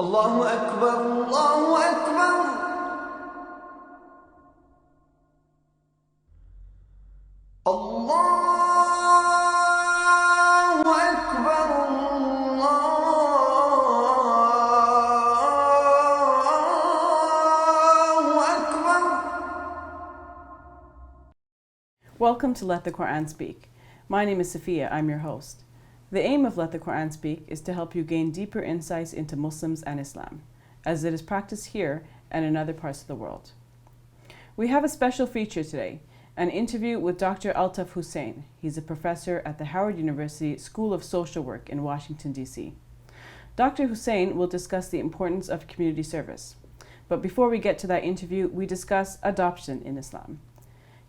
الله أكبر الله أكبر الله أكبر الله أكبر. Welcome to Let the Quran Speak. My name is Sophia, I'm your host. The aim of Let the Quran Speak is to help you gain deeper insights into Muslims and Islam, as it is practiced here and in other parts of the world. We have a special feature today, an interview with Dr. Altaf Hussain. He's a professor at the Howard University School of Social Work in Washington, D.C. Dr. Hussain will discuss the importance of community service. But before we get to that interview, we discuss adoption in Islam.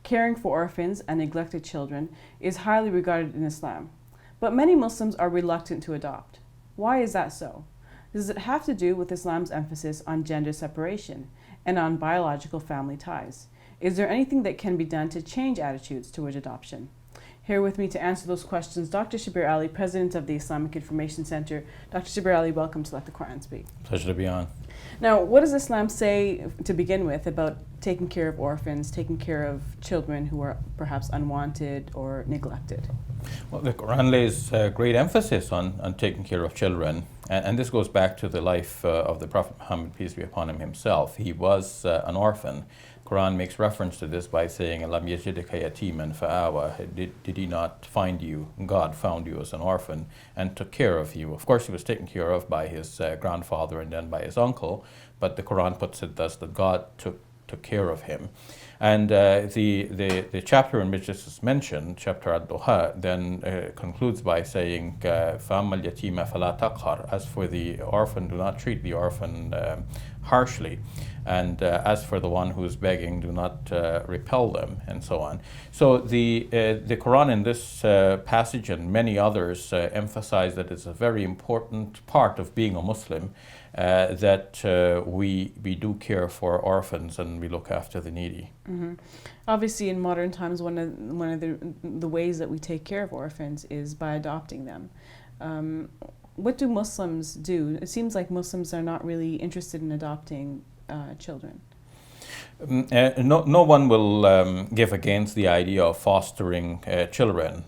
Caring for orphans and neglected children is highly regarded in Islam, but many Muslims are reluctant to adopt. Why is that so? Does it have to do with Islam's emphasis on gender separation and on biological family ties? Is there anything that can be done to change attitudes toward adoption? Here with me to answer those questions, Dr. Shabir Ali, President of the Islamic Information Center. Dr. Shabir Ali, welcome to Let the Quran Speak. Pleasure to be on. Now, what does Islam say, to begin with, about taking care of orphans, taking care of children who are perhaps unwanted or neglected? Well, the Quran lays great emphasis on taking care of children, and this goes back to the life of the Prophet Muhammad, peace be upon him, himself. He was an orphan. Quran makes reference to this by saying, "Alam yajidka yatiman fa'awa." Did he not find you? God found you as an orphan and took care of you. Of course, he was taken care of by his grandfather and then by his uncle, but the Quran puts it thus, that God took care of him. And the chapter in which this is mentioned, chapter Ad-Duha, then concludes by saying, فَأَمَّا الْيَتِيمَ فَلَا تَقْهَرْ. As for the orphan, do not treat the orphan harshly. And as for the one who is begging, do not repel them, and so on. So the Quran in this passage and many others emphasize that it's a very important part of being a Muslim, that we do care for orphans and we look after the needy. Mm-hmm. Obviously, in modern times, one of the ways that we take care of orphans is by adopting them. What do Muslims do? It seems like Muslims are not really interested in adopting children. No one will give against the idea of fostering children.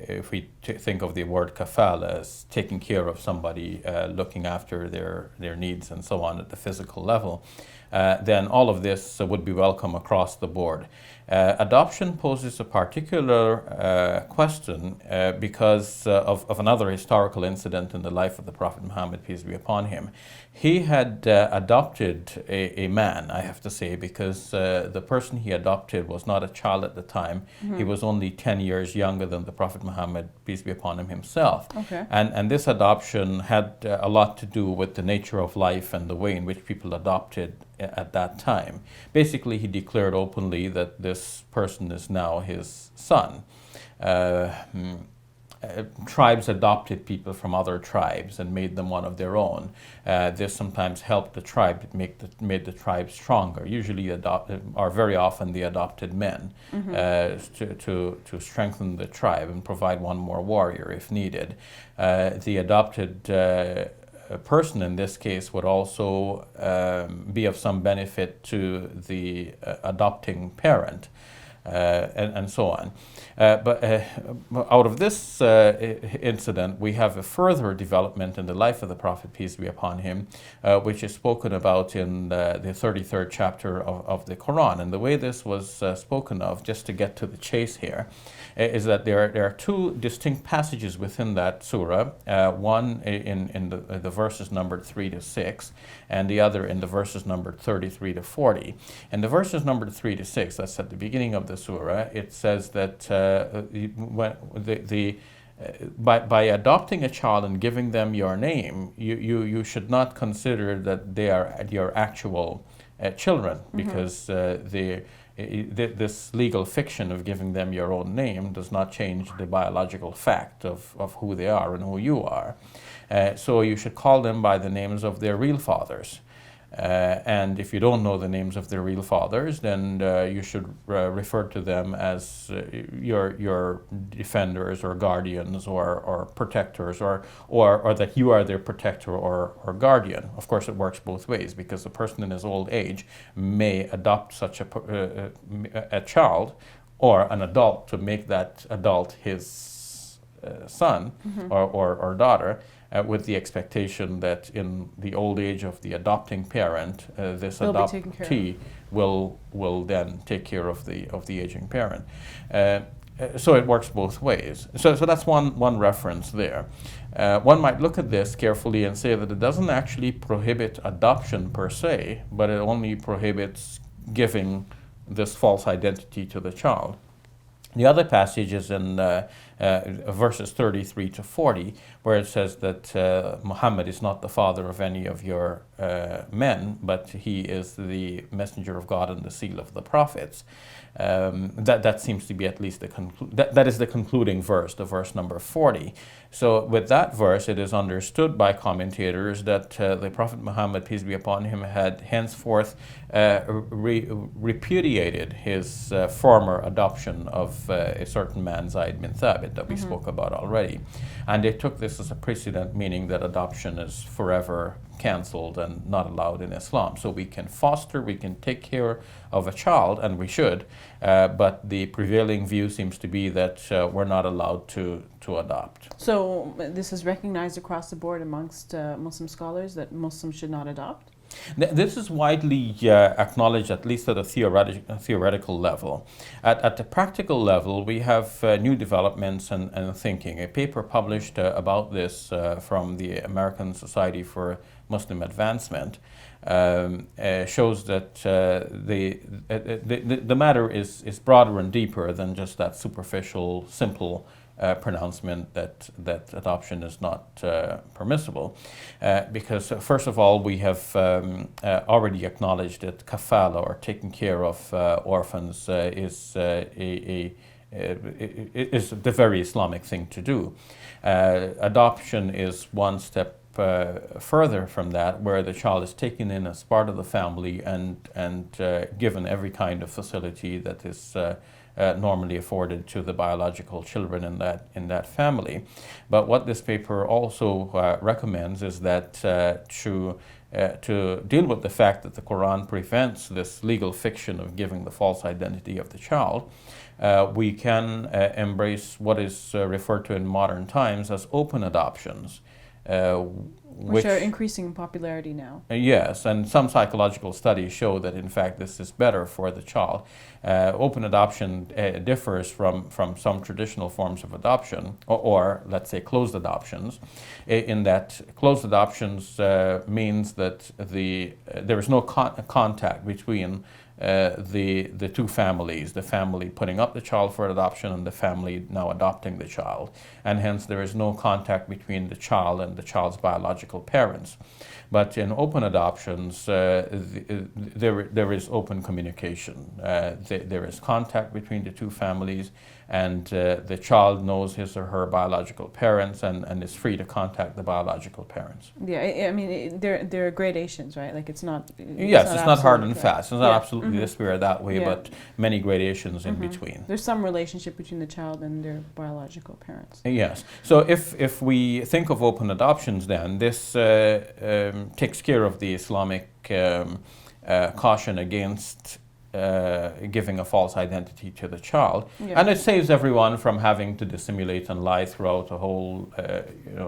If we think of the word kafala as taking care of somebody, looking after their needs and so on at the physical level, then all of this would be welcome across the board. Adoption poses a particular question because of another historical incident in the life of the Prophet Muhammad, peace be upon him. He had adopted a man, I have to say, because the person he adopted was not a child at the time. Mm-hmm. He was only 10 years younger than the Prophet Muhammad, peace be upon him, himself. Okay. And this adoption had a lot to do with the nature of life and the way in which people adopted at that time. Basically, he declared openly that this person is now his son. Tribes adopted people from other tribes and made them one of their own. This sometimes helped the tribe, made the tribe stronger. Usually very often the adopted men, mm-hmm. To strengthen the tribe and provide one more warrior if needed. The adopted a person in this case would also be of some benefit to the adopting parent, and so on. But out of this incident, we have a further development in the life of the Prophet, peace be upon him, which is spoken about in the 33rd chapter of the Quran. And the way this was spoken of, just to get to the chase here, is that there are two distinct passages within that surah, one in the verses numbered 3 to 6, and the other in the verses numbered 33 to 40. In the verses numbered 3 to 6, that's at the beginning of the surah, it says that by adopting a child and giving them your name, you should not consider that they are your actual children, mm-hmm. because this legal fiction of giving them your own name does not change the biological fact of who they are and who you are. So you should call them by the names of their real fathers. And if you don't know the names of their real fathers, then you should refer to them as your defenders or guardians or protectors, or that you are their protector or guardian. Of course, it works both ways, because the person in his old age may adopt such a child or an adult to make that adult his son or daughter, with the expectation that in the old age of the adopting parent, this They'll be taken care of. adoptee will then take care of the aging parent. So it works both ways. So that's one reference there. One might look at this carefully and say that it doesn't actually prohibit adoption per se, but it only prohibits giving this false identity to the child. The other passage is in verses 33 to 40, where it says that Muhammad is not the father of any of your men, but he is the messenger of God and the seal of the prophets. That seems to be at least that is the concluding verse, the verse number 40. So with that verse, it is understood by commentators that the Prophet Muhammad, peace be upon him, had henceforth repudiated his former adoption of a certain man, Zayd bin Thabit, that we spoke about already. And they took this as a precedent, meaning that adoption is forever cancelled and not allowed in Islam. So we can foster, we can take care of a child, and we should, but the prevailing view seems to be that we're not allowed to adopt. So this is recognized across the board amongst Muslim scholars that Muslims should not adopt? This is widely acknowledged, at least at a theoretical level. At the practical level, we have new developments and thinking. A paper published about this from the American Society for Muslim Advancement shows that the matter is broader and deeper than just that superficial, simple pronouncement that adoption is not permissible, because first of all, we have already acknowledged that kafala, or taking care of orphans, is the very Islamic thing to do. Adoption is one step further from that, where the child is taken in as part of the family and given every kind of facility that is normally afforded to the biological children in that family. But what this paper also recommends is that to deal with the fact that the Quran prevents this legal fiction of giving the false identity of the child, we can embrace what is referred to in modern times as open adoptions. Which are increasing in popularity now. Yes, and some psychological studies show that in fact this is better for the child. Open adoption differs from some traditional forms of adoption, or let's say closed adoptions, in that closed adoptions means that there is no contact between the two families, the family putting up the child for adoption and the family now adopting the child. And hence there is no contact between the child and the child's biological parents. But in open adoptions, there is open communication. There is contact between the two families, and the child knows his or her biological parents and is free to contact the biological parents. Yeah, I mean, there are gradations, right? Like it's not... Yes, it's not hard and fast. It's not Yeah. absolutely this way or that way, but many gradations in between. There's some relationship between the child and their biological parents. Yes. So if we think of open adoptions, then this takes care of the Islamic caution against giving a false identity to the child, and it saves everyone from having to dissimulate and lie throughout a whole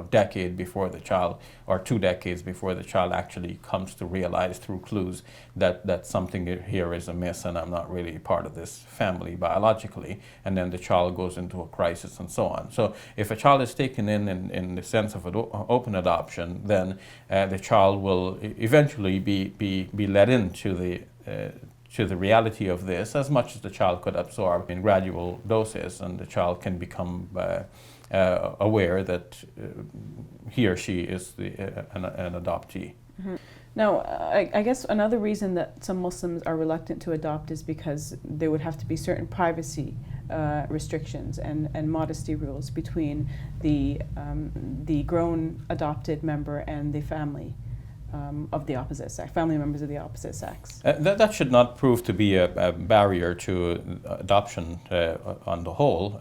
decade before the child, or 2 decades before the child actually comes to realize through clues that something here is amiss and I'm not really part of this family biologically, and then the child goes into a crisis and so on. So if a child is taken in the sense of an open adoption, then the child will eventually be led into the reality of this as much as the child could absorb in gradual doses, and the child can become aware that he or she is an adoptee. Mm-hmm. Now, I guess another reason that some Muslims are reluctant to adopt is because there would have to be certain privacy restrictions and modesty rules between the grown adopted member and the family. of the opposite sex, family members of the opposite sex. That should not prove to be a barrier to adoption on the whole.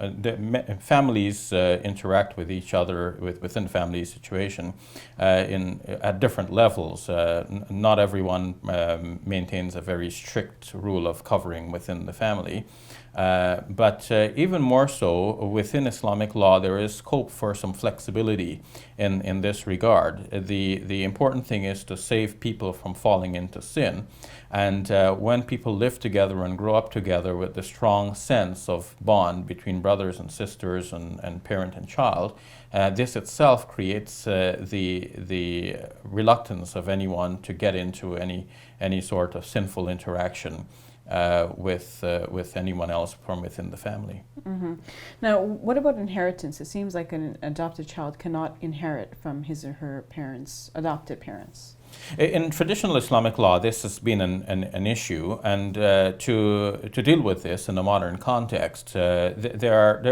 Families interact with each other within the family situation at different levels. Not everyone maintains a very strict rule of covering within the family. But even more so, within Islamic law, there is scope for some flexibility in this regard. The important thing is to save people from falling into sin. And when people live together and grow up together with the strong sense of bond between brothers and sisters and parent and child, this itself creates the reluctance of anyone to get into any sort of sinful interaction with anyone else from within the family. Mm-hmm. Now, what about inheritance? It seems like an adopted child cannot inherit from his or her parents, adopted parents. In traditional Islamic law, this has been an issue, and to deal with this in a modern context, there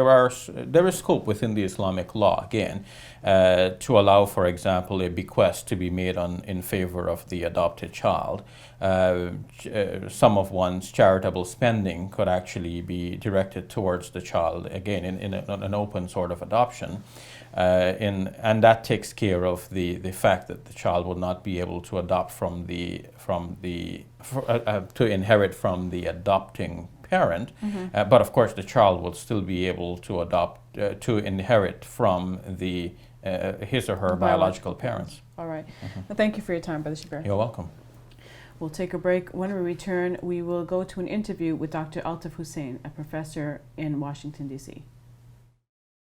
is scope within the Islamic law again to allow, for example, a bequest to be made in favor of the adopted child. Some of one's charitable spending could actually be directed towards the child, again in an open sort of adoption. And that takes care of the fact that the child will not be able to adopt to inherit from the adopting parent, Mm-hmm. but of course the child will still be able to to inherit from his or her biological parents. All right. Well, thank you for your time, Brother Shabir. You're welcome. We'll take a break. When we return, we will go to an interview with Dr. Altaf Hussein, a professor in Washington, D.C.